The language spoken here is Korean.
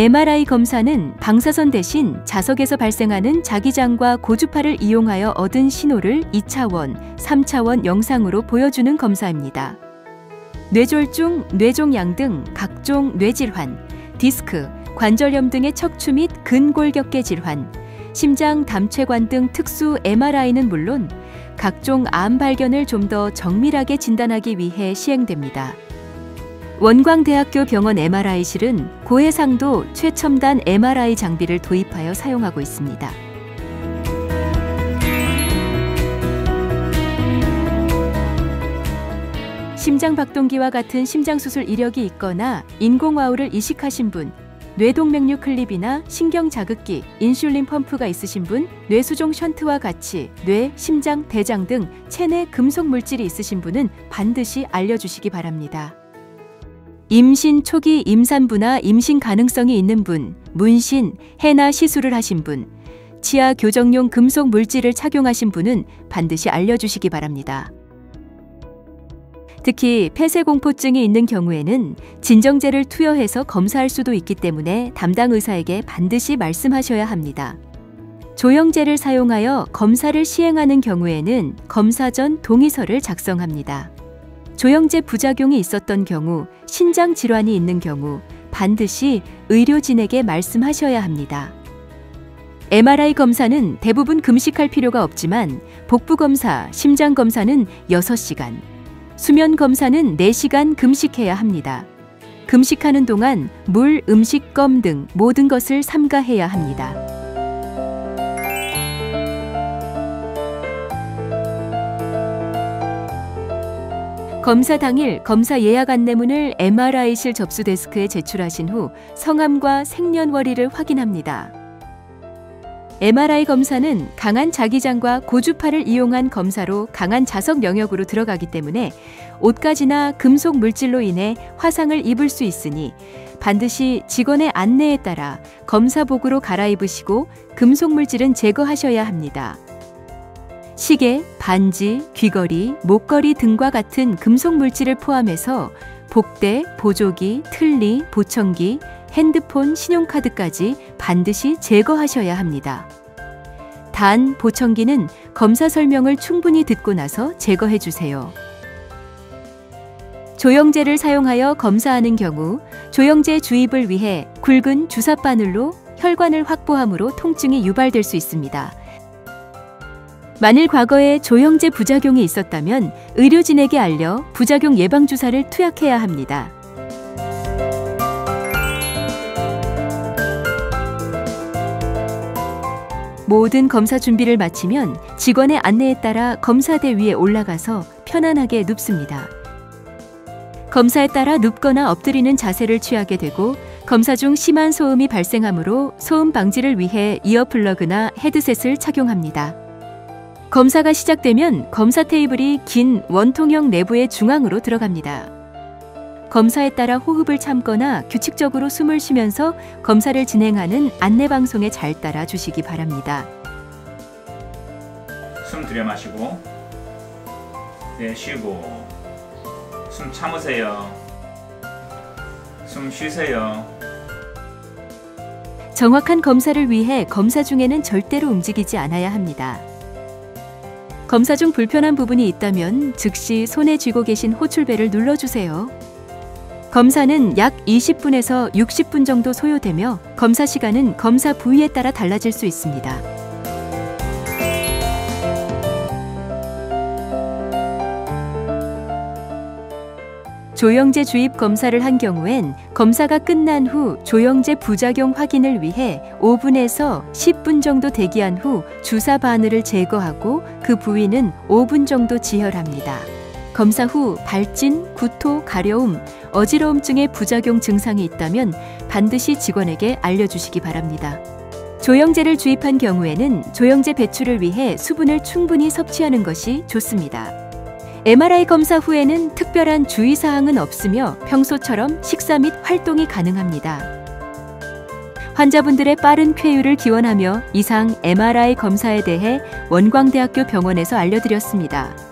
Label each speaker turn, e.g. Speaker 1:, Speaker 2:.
Speaker 1: MRI 검사는 방사선 대신 자석에서 발생하는 자기장과 고주파를 이용하여 얻은 신호를 2차원, 3차원 영상으로 보여주는 검사입니다. 뇌졸중, 뇌종양 등 각종 뇌질환, 디스크, 관절염 등의 척추 및 근골격계 질환, 심장 담체관 등 특수 MRI는 물론 각종 암 발견을 좀 더 정밀하게 진단하기 위해 시행됩니다. 원광대학교 병원 MRI실은 고해상도 최첨단 MRI 장비를 도입하여 사용하고 있습니다. 심장박동기와 같은 심장수술 이력이 있거나 인공와우를 이식하신 분, 뇌동맥류 클립이나 신경자극기, 인슐린 펌프가 있으신 분, 뇌수종 션트와 같이 뇌, 심장, 대장 등 체내 금속 물질이 있으신 분은 반드시 알려주시기 바랍니다. 임신 초기 임산부나 임신 가능성이 있는 분, 문신, 해나 시술을 하신 분, 치아 교정용 금속 물질을 착용하신 분은 반드시 알려주시기 바랍니다. 특히 폐쇄공포증이 있는 경우에는 진정제를 투여해서 검사할 수도 있기 때문에 담당 의사에게 반드시 말씀하셔야 합니다. 조영제를 사용하여 검사를 시행하는 경우에는 검사 전 동의서를 작성합니다. 조영제 부작용이 있었던 경우, 신장 질환이 있는 경우 반드시 의료진에게 말씀하셔야 합니다. MRI 검사는 대부분 금식할 필요가 없지만 복부 검사, 심장 검사는 6시간, 수면 검사는 4시간 금식해야 합니다. 금식하는 동안 물, 음식, 껌 등 모든 것을 삼가해야 합니다. 검사 당일 검사 예약 안내문을 MRI실 접수 데스크에 제출하신 후 성함과 생년월일을 확인합니다. MRI 검사는 강한 자기장과 고주파를 이용한 검사로 강한 자석 영역으로 들어가기 때문에 옷가지나 금속 물질로 인해 화상을 입을 수 있으니 반드시 직원의 안내에 따라 검사복으로 갈아입으시고 금속 물질은 제거하셔야 합니다. 시계, 반지, 귀걸이, 목걸이 등과 같은 금속 물질을 포함해서 복대, 보조기, 틀니, 보청기, 핸드폰, 신용카드까지 반드시 제거하셔야 합니다. 단, 보청기는 검사 설명을 충분히 듣고 나서 제거해 주세요. 조영제를 사용하여 검사하는 경우 조영제 주입을 위해 굵은 주사바늘로 혈관을 확보함으로 통증이 유발될 수 있습니다. 만일 과거에 조영제 부작용이 있었다면 의료진에게 알려 부작용 예방 주사를 투약해야 합니다. 모든 검사 준비를 마치면 직원의 안내에 따라 검사대 위에 올라가서 편안하게 눕습니다. 검사에 따라 눕거나 엎드리는 자세를 취하게 되고 검사 중 심한 소음이 발생하므로 소음 방지를 위해 이어플러그나 헤드셋을 착용합니다. 검사가 시작되면 검사 테이블이 긴 원통형 내부의 중앙으로 들어갑니다. 검사에 따라 호흡을 참거나 규칙적으로 숨을 쉬면서 검사를 진행하는 안내방송에 잘 따라 주시기 바랍니다.
Speaker 2: 숨 들여 마시고 내쉬고 숨 참으세요. 숨 쉬세요.
Speaker 1: 정확한 검사를 위해 검사 중에는 절대로 움직이지 않아야 합니다. 검사 중 불편한 부분이 있다면 즉시 손에 쥐고 계신 호출벨을 눌러주세요. 검사는 약 20분에서 60분 정도 소요되며 검사 시간은 검사 부위에 따라 달라질 수 있습니다. 조영제 주입 검사를 한 경우엔 검사가 끝난 후 조영제 부작용 확인을 위해 5분에서 10분 정도 대기한 후 주사 바늘을 제거하고 그 부위는 5분 정도 지혈합니다. 검사 후 발진, 구토, 가려움, 어지러움증의 부작용 증상이 있다면 반드시 직원에게 알려주시기 바랍니다. 조영제를 주입한 경우에는 조영제 배출을 위해 수분을 충분히 섭취하는 것이 좋습니다. MRI 검사 후에는 특별한 주의사항은 없으며 평소처럼 식사 및 활동이 가능합니다. 환자분들의 빠른 쾌유를 기원하며 이상 MRI 검사에 대해 원광대학교 병원에서 알려드렸습니다.